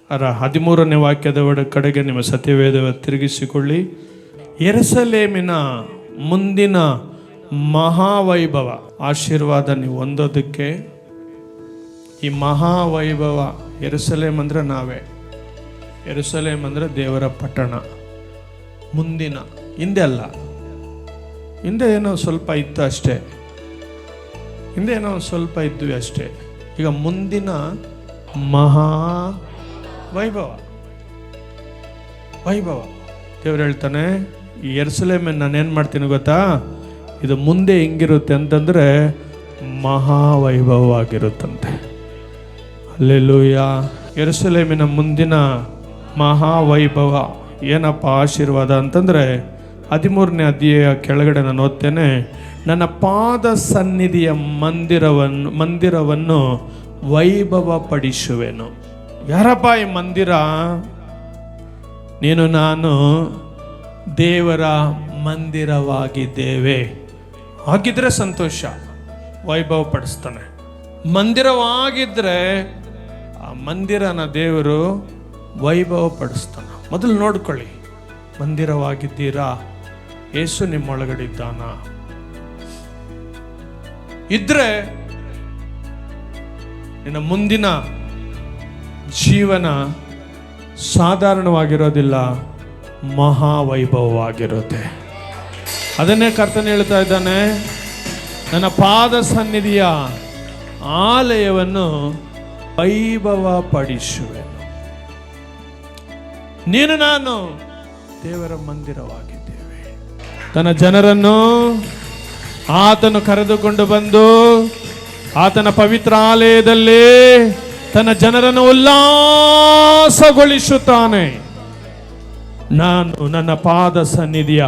13ನೇ ವಾಕ್ಯದ ಕಡೆಗೆ ನಿಮ್ಮ ಸತ್ಯವೇದ ತಿರುಗಿಸಿಕೊಳ್ಳಿ. ಯೆರೂಸಲೇಮಿನ ಮುಂದಿನ ಮಹಾವೈಭವ ಆಶೀರ್ವಾದ ನೀವು ಹೊಂದೋದಕ್ಕೆ, ಈ ಮಹಾವೈಭವ, ಯೆರೂಸಲೇಮ್ ಅಂದರೆ ನಾವೇ, ಯೆರೂಸಲೇಮ್ ಅಂದರೆ ದೇವರ ಪಟ್ಟಣ. ಮುಂದಿನ, ಹಿಂದೆ ಅಲ್ಲ, ಹಿಂದೆ ಏನೋ ಸ್ವಲ್ಪ ಇತ್ತು ಅಷ್ಟೇ, ಹಿಂದೆ ಏನೋ ಸ್ವಲ್ಪ ಇದ್ವಿ ಅಷ್ಟೇ. ಈಗ ಮುಂದಿನ ಮಹಾ ವೈಭವ. ದೇವ್ರು ಹೇಳ್ತಾನೆ, ಈ ಯೆರೂಸಲೇಮನ್ನು ನಾನೇನು ಮಾಡ್ತೀನಿ ಗೊತ್ತಾ, ಇದು ಮುಂದೆ ಹೆಂಗಿರುತ್ತೆ ಅಂತಂದರೆ ಮಹಾವೈಭವವಾಗಿರುತ್ತಂತೆ. ಹಲ್ಲೆಲೂಯಾ. ಯೆರೂಸಲೇಮಿನ ಮುಂದಿನ ಮಹಾವೈಭವ ಏನಪ್ಪ ಆಶೀರ್ವಾದ ಅಂತಂದರೆ 13ನೇ ಅಧ್ಯಾಯ ಕೆಳಗಡೆ ನಾನು ಓದ್ತೇನೆ. ನನ್ನ ಪಾದ ಸನ್ನಿಧಿಯ ಮಂದಿರವನ್ನು ವೈಭವ ಪಡಿಸುವೆನು. ಯಾರಪ್ಪ ಈ ಮಂದಿರ? ನೀನು ನಾನು ದೇವರ ಮಂದಿರವಾಗಿದ್ದೇವೆ. ಹಾಗಿದ್ರೆ ಸಂತೋಷ, ವೈಭವ ಪಡಿಸ್ತಾನೆ. ಮಂದಿರವಾಗಿದ್ದರೆ ಆ ಮಂದಿರನ ದೇವರು ವೈಭವ ಪಡಿಸ್ತಾನೆ. ಮೊದಲು ನೋಡ್ಕೊಳ್ಳಿ, ಮಂದಿರವಾಗಿದ್ದೀರಾ? ಯೇಸು ನಿಮ್ಮೊಳಗಡೆ ಇದ್ದಾನ? ಇದ್ರೆ ನಿನ್ನ ಮುಂದಿನ ಜೀವನ ಸಾಧಾರಣವಾಗಿರೋದಿಲ್ಲ, ಮಹಾವೈಭವವಾಗಿರುತ್ತೆ. ಅದನ್ನೇ ಕರ್ತನು ಹೇಳ್ತಾ ಇದ್ದಾನೆ, ನನ್ನ ಪಾದ ಸನ್ನಿಧಿಯ ಆಲಯವನ್ನು ವೈಭವ ಪಡಿಸುವೆನು. ನೀನು ನಾನು ದೇವರ ಮಂದಿರವಾಗಿದ್ದೇವೆ. ತನ್ನ ಜನರನ್ನು ಆತನು ಕರೆದುಕೊಂಡು ಬಂದು ಆತನ ಪವಿತ್ರ ಆಲಯದಲ್ಲಿ ತನ್ನ ಜನರನ್ನು ಉಲ್ಲಾಸಗೊಳಿಸುತ್ತಾನೆ. ನಾನು ನನ್ನ ಪಾದ ಸನ್ನಿಧಿಯ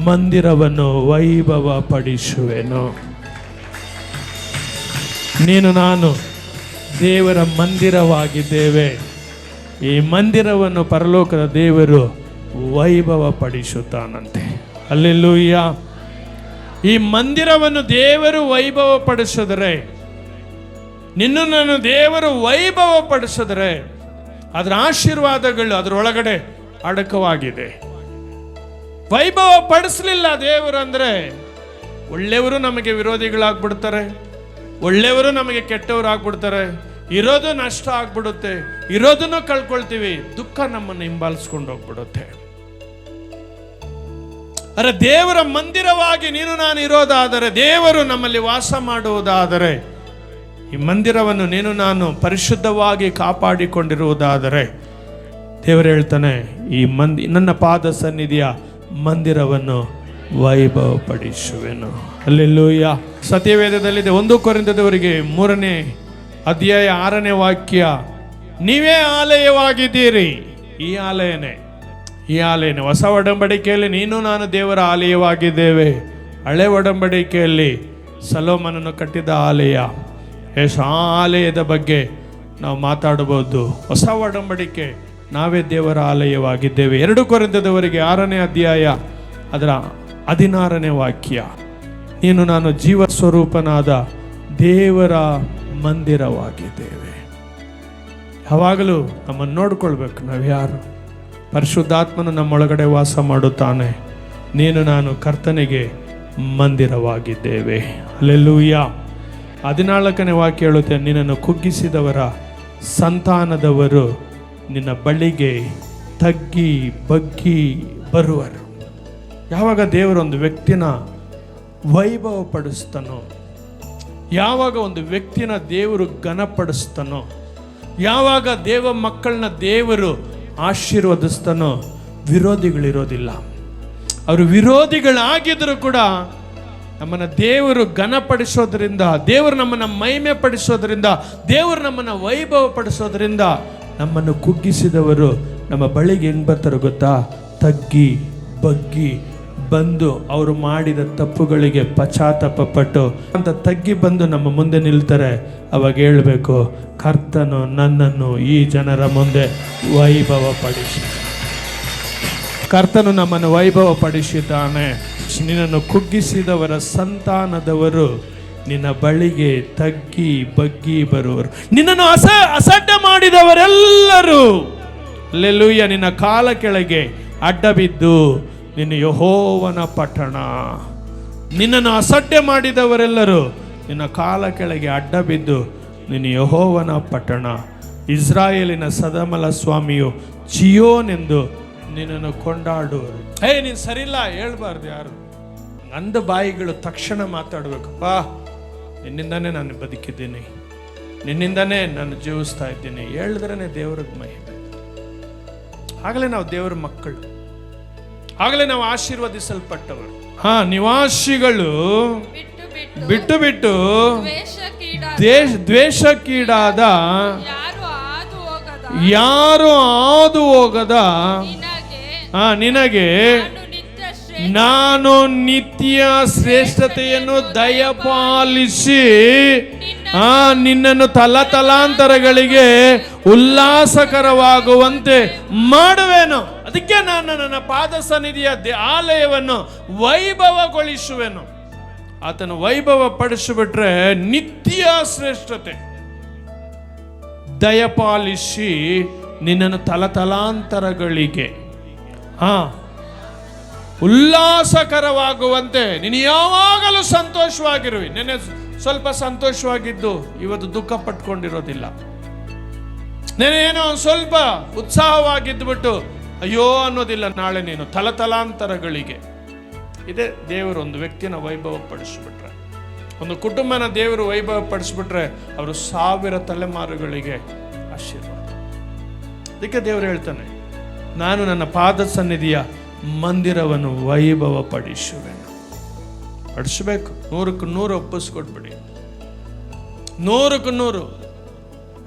ಮಂದಿರವನ್ನು ವೈಭವ ಪಡಿಸುವೆನು. ನೀನು ನಾನು ದೇವರ ಮಂದಿರವಾಗಿದ್ದೇವೆ. ಈ ಮಂದಿರವನ್ನು ಪರಲೋಕದ ದೇವರು ವೈಭವ ಪಡಿಸುತ್ತಾನಂತೆ. ಹಲ್ಲೆಲೂಯಾ. ಈ ಮಂದಿರವನ್ನು ದೇವರು ವೈಭವ ಪಡಿಸಿದರೆ, ನಿನ್ನನ್ನು ದೇವರು ವೈಭವ ಪಡಿಸಿದರೆ ಅದರ ಆಶೀರ್ವಾದಗಳು ಅದರೊಳಗಡೆ ಅಡಕವಾಗಿದೆ. ವೈಭವ ಪಡಿಸಲಿಲ್ಲ ದೇವರು ಅಂದರೆ ಒಳ್ಳೆಯವರು ನಮಗೆ ವಿರೋಧಿಗಳಾಗ್ಬಿಡ್ತಾರೆ, ಒಳ್ಳೆಯವರು ನಮಗೆ ಕೆಟ್ಟವರಾಗ್ಬಿಡ್ತಾರೆ, ಇರೋದು ನಷ್ಟ ಆಗ್ಬಿಡುತ್ತೆ, ಇರೋದನ್ನು ಕಳ್ಕೊಳ್ತೀವಿ, ದುಃಖ ನಮ್ಮನ್ನು ಹಿಂಬಾಲಿಸ್ಕೊಂಡು ಹೋಗ್ಬಿಡುತ್ತೆ. ಅರೆ ದೇವರ ಮಂದಿರವಾಗಿ ನೀನು ನಾನು ಇರೋದಾದರೆ, ದೇವರು ನಮ್ಮಲ್ಲಿ ವಾಸ ಮಾಡುವುದಾದರೆ, ಈ ಮಂದಿರವನ್ನು ನೀನು ನಾನು ಪರಿಶುದ್ಧವಾಗಿ ಕಾಪಾಡಿಕೊಂಡಿರುವುದಾದರೆ, ದೇವರು ಹೇಳ್ತಾನೆ, ಈ ನನ್ನ ಪಾದ ಸನ್ನಿಧಿಯ ಮಂದಿರವನ್ನು ವೈಭವ ಪಡಿಸುವೆನು. ಹಲ್ಲೆಲೂಯಾ. ಸತ್ಯವೇದದಲ್ಲಿದೆ, 1 ಕೊರಿಂಥದವರಿಗೆ 3ನೇ ಅಧ್ಯಾಯ 6ನೇ ವಾಕ್ಯ, ನೀವೇ ಆಲಯವಾಗಿದ್ದೀರಿ. ಈ ಆಲಯನೇ ಹೊಸ ಒಡಂಬಡಿಕೆಯಲ್ಲಿ ನೀನು ನಾನು ದೇವರ ಆಲಯವಾಗಿದ್ದೇವೆ. ಹಳೆ ಒಡಂಬಡಿಕೆಯಲ್ಲಿ ಸೊಲೊಮೋನನು ಕಟ್ಟಿದ ಆಲಯ, ಆ ಆಲಯದ ಬಗ್ಗೆ ನಾವು ಮಾತಾಡಬಹುದು. ಹೊಸ ಒಡಂಬಡಿಕೆ ನಾವೇ ದೇವರ ಆಲಯವಾಗಿದ್ದೇವೆ. 2 ಕೊರಿಂಥದವರಿಗೆ 6ನೇ ಅಧ್ಯಾಯ ಅದರ 16ನೇ ವಾಕ್ಯ, ನೀನು ನಾನು ಜೀವ ಸ್ವರೂಪನಾದ ದೇವರ ಮಂದಿರವಾಗಿದ್ದೇವೆ. ಯಾವಾಗಲೂ ನಮ್ಮನ್ನು ನೋಡ್ಕೊಳ್ಬೇಕು, ನಾವು ಯಾರು. ಪರಿಶುದ್ಧಾತ್ಮನು ನಮ್ಮೊಳಗಡೆ ವಾಸ ಮಾಡುತ್ತಾನೆ. ನೀನು ನಾನು ಕರ್ತನಿಗೆ ಮಂದಿರವಾಗಿದ್ದೇವೆ. ಹಲ್ಲೆಲೂಯಾ. 14ನೇ ವಾಕ್ಯ ಹೇಳುತ್ತೆ, ನಿನ್ನನ್ನು ಕುಗ್ಗಿಸಿದವರ ಸಂತಾನದವರು ನಿನ್ನ ಬಳಿಗೆ ತಗ್ಗಿ ಬಗ್ಗಿ ಬರುವರು. ಯಾವಾಗ ದೇವರೊಂದು ವ್ಯಕ್ತಿನ ವೈಭವ ಪಡಿಸ್ತಾನೋ, ಯಾವಾಗ ಒಂದು ವ್ಯಕ್ತಿನ ದೇವರು ಘನಪಡಿಸ್ತಾನೋ, ಯಾವಾಗ ದೇವ ಮಕ್ಕಳನ್ನ ದೇವರು ಆಶೀರ್ವದಿಸ್ತಾನೋ, ವಿರೋಧಿಗಳಿರೋದಿಲ್ಲ. ಅವರು ವಿರೋಧಿಗಳಾಗಿದ್ದರೂ ಕೂಡ ನಮ್ಮನ್ನು ದೇವರು ಘನಪಡಿಸೋದ್ರಿಂದ, ದೇವರು ನಮ್ಮನ್ನು ಮಹಿಮೆ ಪಡಿಸೋದ್ರಿಂದ, ದೇವರು ನಮ್ಮನ್ನು ವೈಭವ ಪಡಿಸೋದ್ರಿಂದ, ನಮ್ಮನ್ನು ಕುಗ್ಗಿಸಿದವರು ನಮ್ಮ ಬಳಿಗೆ ಹೆಂಗೆ ಬರ್ತಾರೆ ಗೊತ್ತಾ? ತಗ್ಗಿ ಬಗ್ಗಿ ಬಂದು ಅವರು ಮಾಡಿದ ತಪ್ಪುಗಳಿಗೆ ಪಶ್ಚಾತ್ತಾಪ ಪಟ್ಟು ಅಂತ ತಗ್ಗಿ ಬಂದು ನಮ್ಮ ಮುಂದೆ ನಿಲ್ತಾರೆ. ಅವಾಗ ಹೇಳಬೇಕು, ಕರ್ತನು ನನ್ನನ್ನು ಈ ಜನರ ಮುಂದೆ ವೈಭವ ಪಡಿಸಿ. ಕರ್ತನು ನಮ್ಮನ್ನು ವೈಭವ ಪಡಿಸಿದ್ದಾನೆ. ನಿನ್ನನ್ನು ಕುಗ್ಗಿಸಿದವರ ಸಂತಾನದವರು ನಿನ್ನ ಬಳಿಗೆ ತಗ್ಗಿ ಬಗ್ಗಿ ಬರುವರು. ನಿನ್ನನ್ನು ಅಸಡ್ಡೆ ಮಾಡಿದವರೆಲ್ಲರೂ ಹಲ್ಲೆಲೂಯ. ನಿನ್ನ ಕಾಲ ಕೆಳಗೆ ಅಡ್ಡ ಬಿದ್ದು ನಿನ್ನ ಯೆಹೋವನ ಪಟ್ಟಣ. ನಿನ್ನನ್ನು ಅಸಡ್ಡೆ ಮಾಡಿದವರೆಲ್ಲರೂ ನಿನ್ನ ಕಾಲ ಕೆಳಗೆ ಅಡ್ಡ ಬಿದ್ದು ನಿನ್ನ ಯೆಹೋವನ ಪಟ್ಟಣ, ಇಸ್ರಾಯೇಲಿನ ಸದಮಲ ಸ್ವಾಮಿಯು ಚಿಯೋನ್ ಎಂದು ನಿನ್ನನ್ನು ಕೊಂಡಾಡುವರು. ನೀನು ಸರಿಯಿಲ್ಲ ಹೇಳ್ಬಾರ್ದು ಯಾರು. ಅಂದ ಬಾಯಿಗಳು ತಕ್ಷಣ ಮಾತಾಡಬೇಕಪ್ಪ, ನಿನ್ನಿಂದಾನೇ ನಾನು ಬದುಕಿದ್ದೀನಿ, ನಿನ್ನಿಂದಾನೇ ನಾನು ಜೀವಿಸ್ತಾ ಇದ್ದೀನಿ ಹೇಳಿದ್ರೇ ದೇವ್ರಿಗೆ ಮಹಿಮೆ. ಆಗಲೇ ನಾವು ದೇವರ ಮಕ್ಕಳು, ಆಗಲೇ ನಾವು ಆಶೀರ್ವದಿಸಲ್ಪಟ್ಟವರು. ನಿವಾಸಿಗಳು ಬಿಟ್ಟು ಬಿಟ್ಟು ದ್ವೇಷಕ್ಕೀಡಾದ ಯಾರು ಹಾದು ಹೋಗದ ನಿನಗೆ ನಾನು ನಿತ್ಯ ಶ್ರೇಷ್ಠತೆಯನ್ನು ದಯಪಾಲಿಸಿ ನಿನ್ನನ್ನು ತಲತಲಾಂತರಗಳಿಗೆ ಉಲ್ಲಾಸಕರವಾಗುವಂತೆ ಮಾಡುವೆನು. ಅದಕ್ಕೆ ನಾನು ನನ್ನ ಪಾದ ಸನ್ನಿಧಿಯ ಆಲಯವನ್ನು ವೈಭವಗೊಳಿಸುವೆನು. ಆತನು ವೈಭವ ಪಡಿಸಿಬಿಟ್ರೆ ನಿತ್ಯ ಶ್ರೇಷ್ಠತೆ ದಯಪಾಲಿಸಿ ನಿನ್ನನ್ನು ತಲತಲಾಂತರಗಳಿಗೆ ಉಲ್ಲಾಸಕರವಾಗುವಂತೆ ನೀನು ಯಾವಾಗಲೂ ಸಂತೋಷವಾಗಿರುವಿ. ನೆನ್ನೆ ಸ್ವಲ್ಪ ಸಂತೋಷವಾಗಿದ್ದು ಇವತ್ತು ದುಃಖ ಪಟ್ಕೊಂಡಿರೋದಿಲ್ಲ. ನೆನೇನೋ ಸ್ವಲ್ಪ ಉತ್ಸಾಹವಾಗಿದ್ದುಬಿಟ್ಟು ಅಯ್ಯೋ ಅನ್ನೋದಿಲ್ಲ. ನಾಳೆ ನೀನು ತಲತಲಾಂತರಗಳಿಗೆ. ಇದೇ ದೇವರು ಒಂದು ವ್ಯಕ್ತಿನ ವೈಭವ ಪಡಿಸ್ಬಿಟ್ರೆ, ಒಂದು ಕುಟುಂಬನ ದೇವರು ವೈಭವ ಪಡಿಸ್ಬಿಟ್ರೆ ಅವರು 1000 ತಲೆಮಾರುಗಳಿಗೆ ಆಶೀರ್ವಾದ. ಅದಕ್ಕೆ ದೇವರು ಹೇಳ್ತಾನೆ, ನಾನು ನನ್ನ ಪಾದ ಸನ್ನಿಧಿಯ ಮಂದಿರವನ್ನು ವೈಭವ ಪಡಿಸುವೆನು. ಪಡಿಸಬೇಕು. 100ಕ್ಕೆ 100 ಒಪ್ಪಿಸ್ಕೊಟ್ಬಿಡಿ. 100ಕ್ಕೆ 100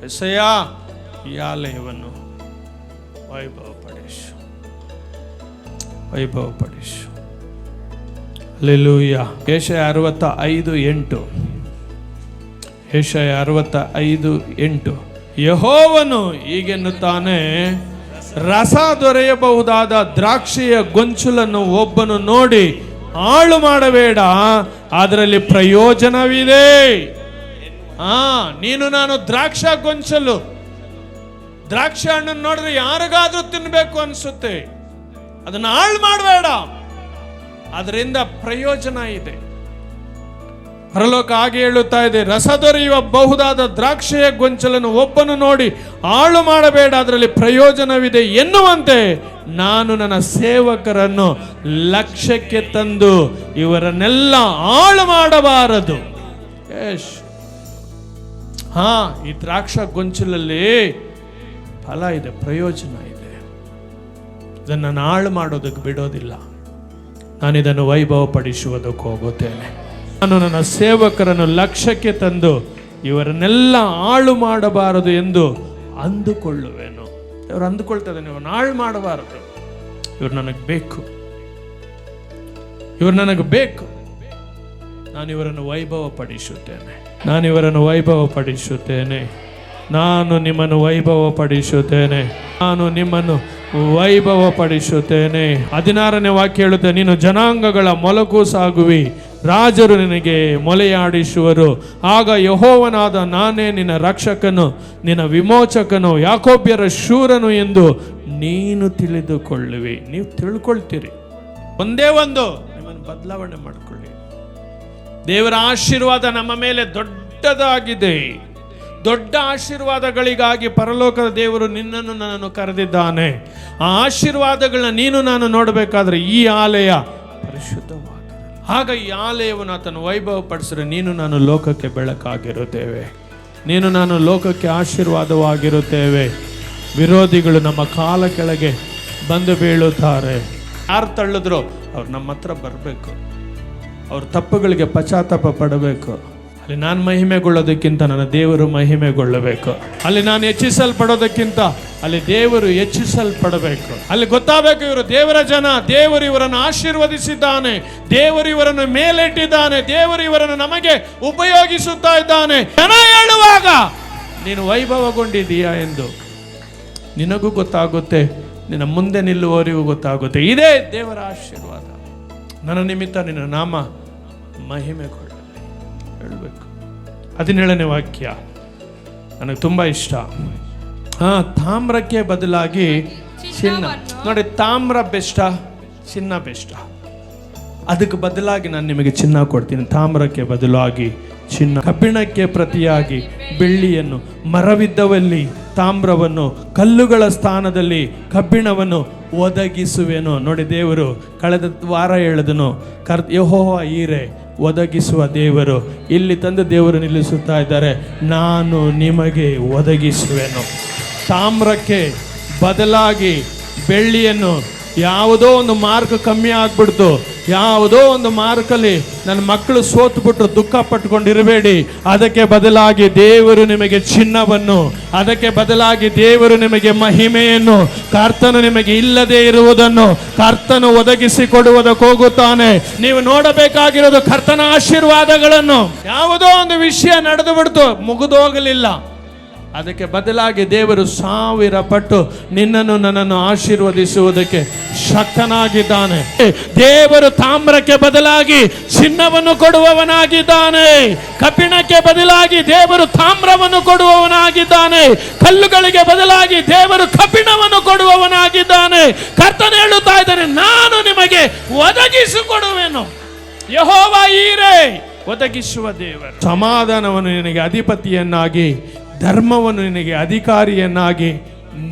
ಎಸೆಯ ಈ ಆಲಯವನ್ನು ವೈಭವ ಪಡಿಸು, ವೈಭವ ಪಡಿಸು. ಹಲ್ಲೆಲೂಯ. ಯೆಶಾಯ 65:8. ಯೆಶಾಯ 65:8. ಯೆಹೋವನು ಹೀಗೆನ್ನುತ್ತಾನೆ, ರಸ ದೊರೆಯಬಹುದಾದ ದ್ರಾಕ್ಷಿಯ ಗೊಂಚಲನ್ನು ಒಬ್ಬನು ನೋಡಿ ಹಾಳು ಮಾಡಬೇಡ, ಅದರಲ್ಲಿ ಪ್ರಯೋಜನವಿದೆ. ನೀನು ನಾನು ದ್ರಾಕ್ಷ ಗೊಂಚಲು, ದ್ರಾಕ್ಷಿ ಹಣ್ಣನ್ನು ನೋಡಿದ್ರೆ ಯಾರಿಗಾದ್ರೂ ತಿನ್ಬೇಕು ಅನ್ಸುತ್ತೆ. ಅದನ್ನು ಹಾಳು ಮಾಡಬೇಡ, ಅದರಿಂದ ಪ್ರಯೋಜನ ಇದೆ. ಪರಲೋಕ ಹಾಗೆ ಹೇಳುತ್ತಾ ಇದೆ, ರಸ ದೊರೆಯುವ ಬಹುದಾದ ದ್ರಾಕ್ಷಿಯ ಗೊಂಚಲನ್ನು ಒಬ್ಬನು ನೋಡಿ ಹಾಳು ಮಾಡಬೇಡ, ಅದರಲ್ಲಿ ಪ್ರಯೋಜನವಿದೆ ಎನ್ನುವಂತೆ ನಾನು ನನ್ನ ಸೇವಕರನ್ನು ಲಕ್ಷ್ಯಕ್ಕೆ ತಂದು ಇವರನ್ನೆಲ್ಲ ಹಾಳು ಮಾಡಬಾರದು. ಈ ದ್ರಾಕ್ಷ ಗೊಂಚಲಲ್ಲಿ ಫಲ ಇದೆ, ಪ್ರಯೋಜನ ಇದೆ. ಇದನ್ನು ನಾನು ಹಾಳು ಮಾಡೋದಕ್ಕೆ ಬಿಡೋದಿಲ್ಲ. ನಾನಿದನ್ನು ವೈಭವ ಪಡಿಸುವುದಕ್ಕೆ ಹೋಗುತ್ತೇನೆ. ನಾನು ನನ್ನ ಸೇವಕರನ್ನು ಲಕ್ಷ್ಯಕ್ಕೆ ತಂದು ಇವರನ್ನೆಲ್ಲ ಹಾಳು ಮಾಡಬಾರದು ಎಂದು ಅಂದುಕೊಳ್ಳುವೆನು. ಇವರು ಅಂದುಕೊಳ್ತದೆ, ನೀವು ಹಾಳು ಮಾಡಬಾರದು, ಇವರು ನನಗೆ ಬೇಕು, ಇವರು ನನಗೆ ಬೇಕು, ನಾನು ಇವರನ್ನು ವೈಭವ ಪಡಿಸುತ್ತೇನೆ, ನಾನು ಇವರನ್ನು ವೈಭವ ಪಡಿಸುತ್ತೇನೆ, ನಾನು ನಿಮ್ಮನ್ನು ವೈಭವ ಪಡಿಸುತ್ತೇನೆ, ನಾನು ನಿಮ್ಮನ್ನು ವೈಭವ ಪಡಿಸುತ್ತೇನೆ. 16ನೇ ವಾಕ್ಯ ಹೇಳುತ್ತೆ, ನೀನು ಜನಾಂಗಗಳ ಮೊಲಕು ಸಾಗುವಿ, ರಾಜರು ನಿನಗೆ ಮೊಲೆಯಾಡಿಸುವರು. ಆಗ ಯೆಹೋವನಾದ ನಾನೇ ನಿನ್ನ ರಕ್ಷಕನು, ನಿನ್ನ ವಿಮೋಚಕನು, ಯಾಕೋಬ್ಯರ ಶೂರನು ಎಂದು ನೀನು ತಿಳಿದುಕೊಳ್ಳುವಿ. ನೀವು ತಿಳ್ಕೊಳ್ತೀರಿ. ಒಂದೇ ಒಂದು ನಿಮ್ಮನ್ನು ಬದಲಾವಣೆ ಮಾಡಿಕೊಳ್ಳಿ. ದೇವರ ಆಶೀರ್ವಾದ ನಮ್ಮ ಮೇಲೆ ದೊಡ್ಡದಾಗಿದೆ. ದೊಡ್ಡ ಆಶೀರ್ವಾದಗಳಿಗಾಗಿ ಪರಲೋಕದ ದೇವರು ನಿನ್ನನ್ನು ನನ್ನನ್ನು ಕರೆದಿದ್ದಾನೆ. ಆ ಆಶೀರ್ವಾದಗಳನ್ನ ನೀನು ನಾನು ನೋಡಬೇಕಾದ್ರೆ ಈ ಆಲಯ ಪರಿಶುದ್ಧವಾಗಿದೆ. ಆಗ ಈ ಆಲಯವನ್ನು ಆತನು ವೈಭವ ಪಡಿಸಿದ್ರೆ ನೀನು ನಾನು ಲೋಕಕ್ಕೆ ಬೆಳಕಾಗಿರುತ್ತೇವೆ, ನೀನು ನಾನು ಲೋಕಕ್ಕೆ ಆಶೀರ್ವಾದವಾಗಿರುತ್ತೇವೆ. ವಿರೋಧಿಗಳು ನಮ್ಮ ಕಾಲ ಕೆಳಗೆ ಬಂದು ಬೀಳುತ್ತಾರೆ. ಯಾರು ತಳ್ಳಿದ್ರು ಅವ್ರು ನಮ್ಮ ಹತ್ರ ಬರಬೇಕು, ಅವ್ರ ತಪ್ಪುಗಳಿಗೆ ಪಶ್ಚಾತ್ತಾಪ ಪಡಬೇಕು. ಅಲ್ಲಿ ನಾನು ಮಹಿಮೆಗೊಳ್ಳೋದಕ್ಕಿಂತ ನನ್ನ ದೇವರು ಮಹಿಮೆಗೊಳ್ಳಬೇಕು. ಅಲ್ಲಿ ನಾನು ಹೆಚ್ಚಿಸಲ್ಪಡೋದಕ್ಕಿಂತ ಅಲ್ಲಿ ದೇವರು ಹೆಚ್ಚಿಸಲ್ಪಡಬೇಕು. ಅಲ್ಲಿ ಗೊತ್ತಾಗಬೇಕು, ಇವರು ದೇವರ ಜನ, ದೇವರು ಇವರನ್ನು ಆಶೀರ್ವದಿಸಿದ್ದಾನೆ, ದೇವರು ಇವರನ್ನು ಮೇಲಿಟ್ಟಿದ್ದಾನೆ, ದೇವರು ಇವರನ್ನು ನಮಗೆ ಉಪಯೋಗಿಸುತ್ತಾ ಇದ್ದಾನೆ. ಜನ ಹೇಳುವಾಗ ನೀನು ವೈಭವಗೊಂಡಿದ್ದೀಯಾ ಎಂದು ನಿನಗೂ ಗೊತ್ತಾಗುತ್ತೆ, ನಿನ್ನ ಮುಂದೆ ನಿಲ್ಲುವವರಿಗೂ ಗೊತ್ತಾಗುತ್ತೆ. ಇದೇ ದೇವರ ಆಶೀರ್ವಾದ. ನನ್ನ ನಿಮಿತ್ತ ನಿನ್ನ ನಾಮ ಮಹಿಮೆಗೊಳ್ಳಲಿ ಹೇಳಬೇಕು. 17ನೇ ವಾಕ್ಯ ನನಗೆ ತುಂಬ ಇಷ್ಟ. ತಾಮ್ರಕ್ಕೆ ಬದಲಾಗಿ ಚಿನ್ನ. ನೋಡಿ, ತಾಮ್ರ ಬೆಸ್ಟಾ ಚಿನ್ನ ಬೆಸ್ಟಾ? ಅದಕ್ಕೆ ಬದಲಾಗಿ ನಾನು ನಿಮಗೆ ಚಿನ್ನ ಕೊಡ್ತೀನಿ. ತಾಮ್ರಕ್ಕೆ ಬದಲಾಗಿ ಚಿನ್ನ, ಕಬ್ಬಿಣಕ್ಕೆ ಪ್ರತಿಯಾಗಿ ಬೆಳ್ಳಿಯನ್ನು, ಮರವಿದ್ದವಲ್ಲಿ ತಾಮ್ರವನ್ನು, ಕಲ್ಲುಗಳ ಸ್ಥಾನದಲ್ಲಿ ಕಬ್ಬಿಣವನ್ನು ಒದಗಿಸುವೆನು. ನೋಡಿ, ದೇವರು ಕಳೆದ ವಾರ ಹೇಳಿದನು, ಯೆಹೋವ ಈರೆ, ಒದಗಿಸುವ ದೇವರು. ಇಲ್ಲಿ ತಂದು ದೇವರು ನಿಲ್ಲಿಸುತ್ತಾ ಇದ್ದಾರೆ, ನಾನು ನಿಮಗೆ ಒದಗಿಸುವೆನು. ತಾಮ್ರಕ್ಕೆ ಬದಲಾಗಿ ಬೆಳ್ಳಿಯನ್ನು, ಯಾವುದೋ ಒಂದು ಮಾರ್ಕ್ ಕಮ್ಮಿ ಆಗ್ಬಿಡ್ತು, ಯಾವುದೋ ಒಂದು ಮಾರ್ಕಲ್ಲಿ ನನ್ನ ಮಕ್ಕಳು ಸೋತುಬಿಟ್ರು ದುಃಖ ಪಟ್ಕೊಂಡಿರಬೇಡಿ. ಅದಕ್ಕೆ ಬದಲಾಗಿ ದೇವರು ನಿಮಗೆ ಚಿನ್ನವನ್ನು, ಅದಕ್ಕೆ ಬದಲಾಗಿ ದೇವರು ನಿಮಗೆ ಮಹಿಮೆಯನ್ನು, ಕರ್ತನು ನಿಮಗೆ ಇಲ್ಲದೆ ಇರುವುದನ್ನು ಕರ್ತನು ಒದಗಿಸಿ ಕೊಡುವುದಕ್ಕೆ ಹೋಗುತ್ತಾನೆ. ನೀವು ನೋಡಬೇಕಾಗಿರೋದು ಕರ್ತನ ಆಶೀರ್ವಾದಗಳನ್ನು. ಯಾವುದೋ ಒಂದು ವಿಷಯ ನಡೆದು ಬಿಡ್ತು, ಮುಗಿದೋಗಲಿಲ್ಲ. ಅದಕ್ಕೆ ಬದಲಾಗಿ ದೇವರು 1000 ಪಟ್ಟು ನಿನ್ನನ್ನು ನನ್ನನ್ನು ಆಶೀರ್ವದಿಸುವುದಕ್ಕೆ ಶಕ್ತನಾಗಿದ್ದಾನೆ. ದೇವರು ತಾಮ್ರಕ್ಕೆ ಬದಲಾಗಿ ಚಿನ್ನವನ್ನು ಕೊಡುವವನಾಗಿದ್ದಾನೆ. ಕಬ್ಬಿಣಕ್ಕೆ ಬದಲಾಗಿ ದೇವರು ತಾಮ್ರವನ್ನು ಕೊಡುವವನಾಗಿದ್ದಾನೆ. ಕಲ್ಲುಗಳಿಗೆ ಬದಲಾಗಿ ದೇವರು ಕಬ್ಬಿಣವನ್ನು ಕೊಡುವವನಾಗಿದ್ದಾನೆ. ಕರ್ತನು ಹೇಳುತ್ತಾ ಇದ್ದಾನೆ, ನಾನು ನಿಮಗೆ ಒದಗಿಸಿಕೊಡುವೆನು. ಯೆಹೋವ ಈರೆ, ಒದಗಿಸುವ ದೇವರು. ಸಮಾಧಾನವನ್ನು ನಿನಗೆ ಅಧಿಪತಿಯನ್ನಾಗಿ, ಧರ್ಮವನ್ನು ನಿನಗೆ ಅಧಿಕಾರಿಯನ್ನಾಗಿ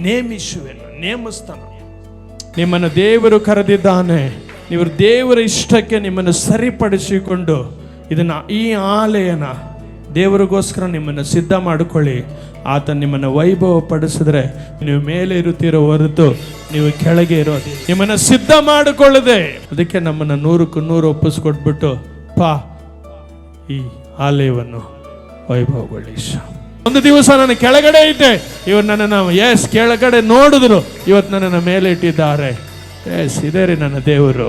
ನೇಮಿಸುವೆನು. ನೇಮಿಸ್ತಾನೆ. ನಿಮ್ಮನ್ನು ದೇವರು ಕರೆದಿದ್ದಾನೆ. ನೀವು ದೇವರ ಇಷ್ಟಕ್ಕೆ ನಿಮ್ಮನ್ನು ಸರಿಪಡಿಸಿಕೊಂಡು ಈ ಆಲಯನ ದೇವರಿಗೋಸ್ಕರ ನಿಮ್ಮನ್ನು ಸಿದ್ಧ ಮಾಡಿಕೊಳ್ಳಿ. ಆತ ನಿಮ್ಮನ್ನು ವೈಭವ ಪಡಿಸಿದ್ರೆ ನೀವು ಮೇಲೆ ಇರುತ್ತೀರೋ ಹೊರತು ನೀವು ಕೆಳಗೆ ಇರೋದು. ನಿಮ್ಮನ್ನು ಸಿದ್ಧ ಮಾಡಿಕೊಳ್ಳದೆ, ಅದಕ್ಕೆ ನಮ್ಮನ್ನು 100ಕ್ಕೆ 100 ಒಪ್ಪಿಸ್ಕೊಟ್ಬಿಟ್ಟು ಈ ಆಲಯವನ್ನು ವೈಭವಗೊಳಿಸ. ಒಂದು ದಿವಸ ನಾನು ಕೆಳಗಡೆ ಇದ್ದೆ, ಇವರು ನನ್ನನ್ನು ಕೆಳಗಡೆ ನೋಡಿದ್ರು, ಇವತ್ತು ನನ್ನನ್ನು ಮೇಲೆ ಇಟ್ಟಿದ್ದಾರೆ. ಇದೇ ರೀ ನನ್ನ ದೇವರು.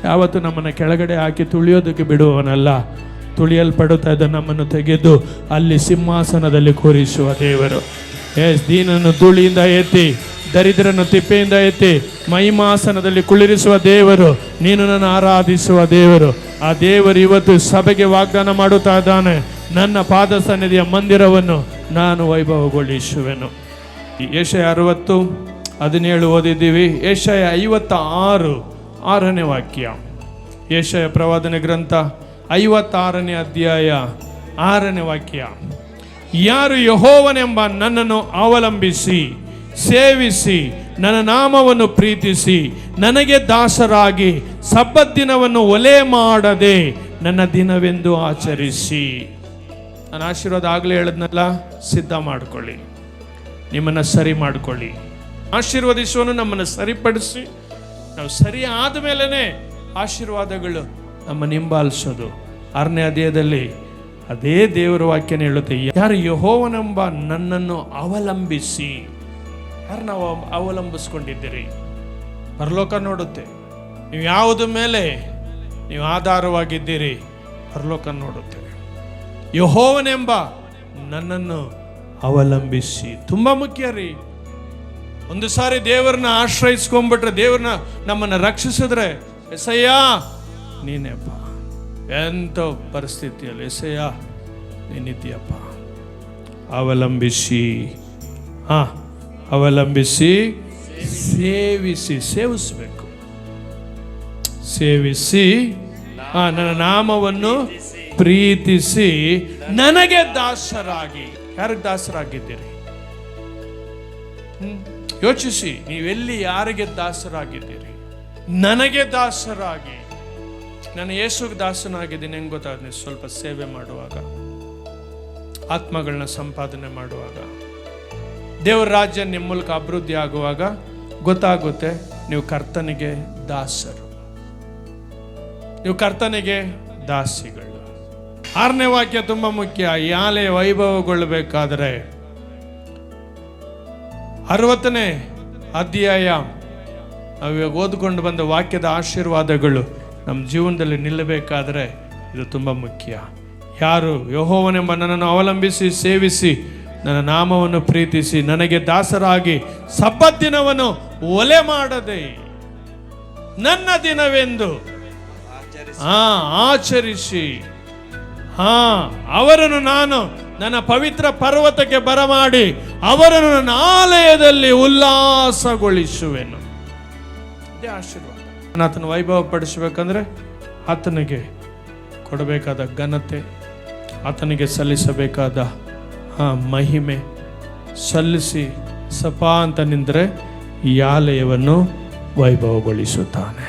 ಯಾವತ್ತು ನಮ್ಮನ್ನು ಕೆಳಗಡೆ ಹಾಕಿ ತುಳಿಯೋದಕ್ಕೆ ಬಿಡುವವನಲ್ಲ. ತುಳಿಯಲ್ಪಡುತ್ತಾ ಇದ್ದ ನಮ್ಮನ್ನು ತೆಗೆದು ಅಲ್ಲಿ ಸಿಂಹಾಸನದಲ್ಲಿ ಕೂರಿಸುವ ದೇವರು. ದೀನನ್ನು ಧೂಳಿಯಿಂದ ಎತ್ತಿ, ದರಿದ್ರನ್ನು ತಿಪ್ಪೆಯಿಂದ ಎತ್ತಿ ಮಹಿಮಾಸನದಲ್ಲಿ ಕುಳ್ಳಿರಿಸುವ ದೇವರು. ನೀನು ನನ್ನ ಆರಾಧಿಸುವ ದೇವರು. ಆ ದೇವರು ಇವತ್ತು ಸಭೆಗೆ ವಾಗ್ದಾನ ಮಾಡುತ್ತಾ ಇದ್ದಾನೆ, ನನ್ನ ಪಾದ ಸನ್ನಿಧಿಯ ಮಂದಿರವನ್ನು ನಾನು ವೈಭವಗೊಳಿಸುವೆನು. ಯೆಶಾಯ 60:17 ಓದಿದ್ದೀವಿ. ಯೆಶಾಯ 56:6ನೇ ವಾಕ್ಯ. ಯೆಶಾಯ ಪ್ರವಾದನೆ ಗ್ರಂಥ 56ನೇ ಅಧ್ಯಾಯ 6ನೇ ವಾಕ್ಯ. ಯಾರು ಯೆಹೋವನೆಂಬ ನನ್ನನ್ನು ಅವಲಂಬಿಸಿ ಸೇವಿಸಿ ನನ್ನ ನಾಮವನ್ನು ಪ್ರೀತಿಸಿ ನನಗೆ ದಾಸರಾಗಿ ಸಬ್ಬತ್ ದಿನವನ್ನು ಒಲೆ ಮಾಡದೆ ನನ್ನ ದಿನವೆಂದು ಆಚರಿಸಿ. ನಾನು ಆಶೀರ್ವಾದ ಆಗಲೇ ಹೇಳಿದ್ನಲ್ಲ, ಸಿದ್ಧ ಮಾಡ್ಕೊಳ್ಳಿ, ನಿಮ್ಮನ್ನು ಸರಿ ಮಾಡ್ಕೊಳ್ಳಿ. ಆಶೀರ್ವದಿಸುವನು ನಮ್ಮನ್ನು ಸರಿಪಡಿಸಿ, ನಾವು ಸರಿ ಆದ ಮೇಲೇ ಆಶೀರ್ವಾದಗಳು ನಮ್ಮನ್ನು ಹಿಂಬಾಲಿಸೋದು. 6ನೇ ಅಧ್ಯಾಯದಲ್ಲಿ ಅದೇ ದೇವರ ವಾಕ್ಯನ ಹೇಳುತ್ತೆ, ಯಾರು ಯೆಹೋವನೆಂಬ ನನ್ನನ್ನು ಅವಲಂಬಿಸಿ. ಯಾರು ನಾವು ಅವಲಂಬಿಸ್ಕೊಂಡಿದ್ದೀರಿ? ಪರಲೋಕ ನೋಡುತ್ತೆ. ನೀವು ಯಾವುದ ಮೇಲೆ ನೀವು ಆಧಾರವಾಗಿದ್ದೀರಿ, ಪರಲೋಕ ನೋಡುತ್ತೆ. ಯೆಹೋವನೆಂಬ ನನ್ನನ್ನು ಅವಲಂಬಿಸಿ. ತುಂಬ ಮುಖ್ಯ ರೀ. ಒಂದು ಸಾರಿ ದೇವರನ್ನ ಆಶ್ರಯಿಸ್ಕೊಂಡ್ಬಿಟ್ರೆ, ದೇವ್ರನ್ನ ನಮ್ಮನ್ನು ರಕ್ಷಿಸಿದ್ರೆ, ಎಸಯ್ಯ ನೀನೇಪ್ಪ, ಎಂಥ ಪರಿಸ್ಥಿತಿಯಲ್ಲಿ ಎಸಯ್ಯ ನೀನಿದ್ದೀಯಪ್ಪ. ಅವಲಂಬಿಸಿ, ಅವಲಂಬಿಸಿ, ಸೇವಿಸಬೇಕು. ಸೇವಿಸಿ ನನ್ನ ನಾಮವನ್ನು ಪ್ರೀತಿಸಿ ನನಗೆ ದಾಸರಾಗಿ. ಯಾರಿಗೆ ದಾಸರಾಗಿದ್ದೀರಿ? ಯೋಚಿಸಿ, ನೀವೆಲ್ಲಿ ಯಾರಿಗೆ ದಾಸರಾಗಿದ್ದೀರಿ? ನನಗೆ ದಾಸರಾಗಿ. ನಾನು ಯೇಸುಗೆ ದಾಸನಾಗಿದ್ದೀನಿ. ಹೆಂಗೆ ಗೊತ್ತಾಗುತ್ತೆ? ಸ್ವಲ್ಪ ಸೇವೆ ಮಾಡುವಾಗ, ಆತ್ಮಗಳನ್ನ ಸಂಪಾದನೆ ಮಾಡುವಾಗ, ದೇವರ ರಾಜ್ಯ ನಿಮ್ಮ ಮೂಲಕ ಅಭಿವೃದ್ಧಿ ಆಗುವಾಗ ಗೊತ್ತಾಗುತ್ತೆ ನೀವು ಕರ್ತನಿಗೆ ದಾಸರು, ನೀವು ಕರ್ತನಿಗೆ ದಾಸಿಗಳು. 6ನೇ ವಾಕ್ಯ ತುಂಬ ಮುಖ್ಯ. ಈ ಆಲಯ ವೈಭವಗೊಳ್ಳಬೇಕಾದರೆ 60ನೇ ಅಧ್ಯಾಯ ನಾವು ಇವಾಗ ಓದ್ಕೊಂಡು ಬಂದ ವಾಕ್ಯದ ಆಶೀರ್ವಾದಗಳು ನಮ್ಮ ಜೀವನದಲ್ಲಿ ನಿಲ್ಲಬೇಕಾದರೆ ಇದು ತುಂಬ ಮುಖ್ಯ. ಯಾರು ಯೆಹೋವನೆಂಬ ನನ್ನನ್ನು ಅವಲಂಬಿಸಿ ಸೇವಿಸಿ ನನ್ನ ನಾಮವನ್ನು ಪ್ರೀತಿಸಿ ನನಗೆ ದಾಸರಾಗಿ ಸಬ್ಬತ್ ದಿನವನ್ನು ಒಲೆ ಮಾಡದೆ ನನ್ನ ದಿನವೆಂದು ಆಚರಿಸಿ ಅವರನ್ನು ನಾನು ನನ್ನ ಪವಿತ್ರ ಪರ್ವತಕ್ಕೆ ಬರಮಾಡಿ ಅವರನ್ನು ನನ್ನ ಆಲಯದಲ್ಲಿ ಉಲ್ಲಾಸಗೊಳಿಸುವೆನು. ಇದೇ ಆಶೀರ್ವಾದ. ಆತನ ವೈಭವ ಪಡಿಸಬೇಕಂದ್ರೆ ಆತನಿಗೆ ಕೊಡಬೇಕಾದ ಘನತೆ, ಆತನಿಗೆ ಸಲ್ಲಿಸಬೇಕಾದ ಮಹಿಮೆ ಸಲ್ಲಿಸಿ ಸಪಾ ಅಂತ ನಿಂತರೆ ಈ ಆಲಯವನ್ನು ವೈಭವಗೊಳಿಸುತ್ತಾನೆ.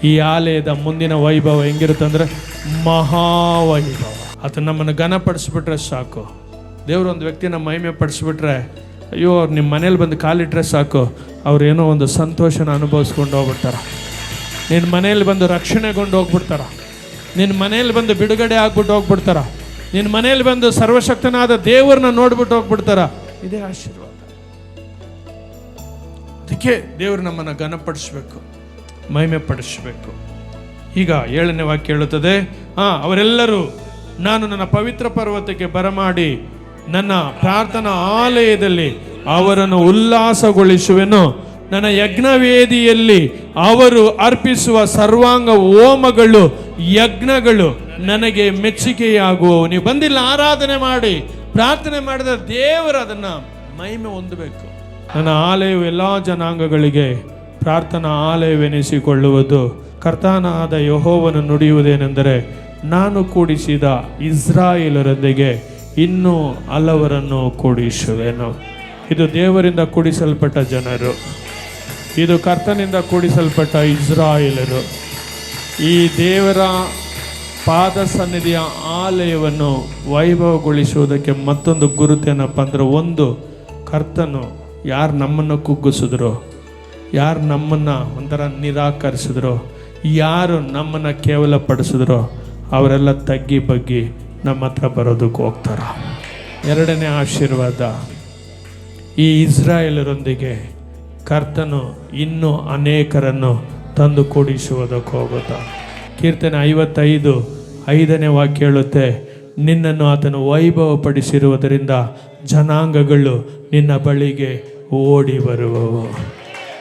ಈ ಆಲಯದ ಮುಂದಿನ ವೈಭವ ಹೆಂಗಿರುತ್ತಂದ್ರೆ ಮಹಾವೈಭವ. ಆತ ನಮ್ಮನ್ನು ಘನಪಡಿಸ್ಬಿಟ್ರೆ ಸಾಕು. ದೇವರು ಒಂದು ವ್ಯಕ್ತಿನ ಮಹಿಮೆ ಪಡಿಸ್ಬಿಟ್ರೆ, ಅಯ್ಯೋ ಅವ್ರು ನಿಮ್ಮ ಮನೇಲಿ ಬಂದು ಕಾಲಿಟ್ರೆ ಸಾಕು, ಅವ್ರೇನೋ ಒಂದು ಸಂತೋಷನ ಅನುಭವಿಸ್ಕೊಂಡು ಹೋಗ್ಬಿಡ್ತಾರೆ. ನಿನ್ನ ಮನೇಲಿ ಬಂದು ರಕ್ಷಣೆಗೊಂಡು ಹೋಗ್ಬಿಡ್ತಾರ, ನಿನ್ನ ಮನೇಲಿ ಬಂದು ಬಿಡುಗಡೆ ಆಗ್ಬಿಟ್ಟು ಹೋಗ್ಬಿಡ್ತಾರ, ನಿನ್ನ ಮನೇಲಿ ಬಂದು ಸರ್ವಶಕ್ತನಾದ ದೇವರನ್ನ ನೋಡ್ಬಿಟ್ಟು ಹೋಗ್ಬಿಡ್ತಾರ. ಇದೇ ಆಶೀರ್ವಾದ. ಅದಕ್ಕೆ ದೇವರು ನಮ್ಮನ್ನು ಘನಪಡಿಸ್ಬೇಕು, ಮಹಿಮೆ ಪಡಿಸ್ಬೇಕು. ಈಗ 7ನೇ ವಾಕ್ಯ ಹೇಳುತ್ತದೆ, ಅವರೆಲ್ಲರೂ ನಾನು ನನ್ನ ಪವಿತ್ರ ಪರ್ವತಕ್ಕೆ ಬರಮಾಡಿ ನನ್ನ ಪ್ರಾರ್ಥನಾ ಆಲಯದಲ್ಲಿ ಅವರನ್ನು ಉಲ್ಲಾಸಗೊಳಿಸುವೆನು. ನನ್ನ ಯಜ್ಞವೇದಿಯಲ್ಲಿ ಅವರು ಅರ್ಪಿಸುವ ಸರ್ವಾಂಗ ಹೋಮಗಳು, ಯಜ್ಞಗಳು ನನಗೆ ಮೆಚ್ಚುಗೆಯಾಗುವವು. ನೀವು ಬಂದಿಲ್ಲ ಆರಾಧನೆ ಮಾಡಿ ಪ್ರಾರ್ಥನೆ ಮಾಡಿದರೆ ದೇವರು ಅದನ್ನು ಮಹಿಮೆ ಹೊಂದಬೇಕು. ನನ್ನ ಆಲಯವು ಎಲ್ಲ ಜನಾಂಗಗಳಿಗೆ ಪ್ರಾರ್ಥನಾ ಆಲಯವೆನಿಸಿಕೊಳ್ಳುವುದು. ಕರ್ತನಾದ ಯೆಹೋವನು ನುಡಿಯುವುದೇನೆಂದರೆ, ನಾನು ಕೂಡಿಸಿದ ಇಸ್ರಾಯೇಲರೊಂದಿಗೆ ಇನ್ನೂ ಹಲವರನ್ನು ಕೂಡಿಸುವೆನು. ಇದು ದೇವರಿಂದ ಕೂಡಿಸಲ್ಪಟ್ಟ ಜನರು, ಇದು ಕರ್ತನಿಂದ ಕೂಡಿಸಲ್ಪಟ್ಟ ಇಸ್ರಾಯೇಲರು. ಈ ದೇವರ ಪಾದ ಸನ್ನಿಧಿಯ ಆಲಯವನ್ನು ವೈಭವಗೊಳಿಸುವುದಕ್ಕೆ ಮತ್ತೊಂದು ಗುರುತೇನಪ್ಪ ಅಂದ್ರೆ, ಒಂದು ಕರ್ತನು ಯಾರು ನಮ್ಮನ್ನು ಕುಗ್ಗಿಸಿದ್ರು, ಯಾರು ನಮ್ಮನ್ನು ಒಂಥರ ನಿರಾಕರಿಸಿದ್ರು, ಯಾರು ನಮ್ಮನ್ನು ಕೇವಲ ಪಡಿಸಿದ್ರು, ಅವರೆಲ್ಲ ತಗ್ಗಿ ಬಗ್ಗಿ ನಮ್ಮ ಹತ್ರ ಬರೋದಕ್ಕೆ ಹೋಗ್ತಾರ. 2ನೇ ಆಶೀರ್ವಾದ, ಈ ಇಸ್ರಾಯೇಲರೊಂದಿಗೆ ಕರ್ತನು ಇನ್ನೂ ಅನೇಕರನ್ನು ತಂದು ಕೂಡಿಸುವುದಕ್ಕೆ ಹೋಗುತ್ತಾ. ಕೀರ್ತನೆ 55:5ನೇ ವಾಕ್ಯ ಹೇಳುತ್ತೆ, ನಿನ್ನನ್ನು ಆತನು ವೈಭವಪಡಿಸಿರುವುದರಿಂದ ಜನಾಂಗಗಳು ನಿನ್ನ ಬಳಿಗೆ ಓಡಿ ಬರುವವು.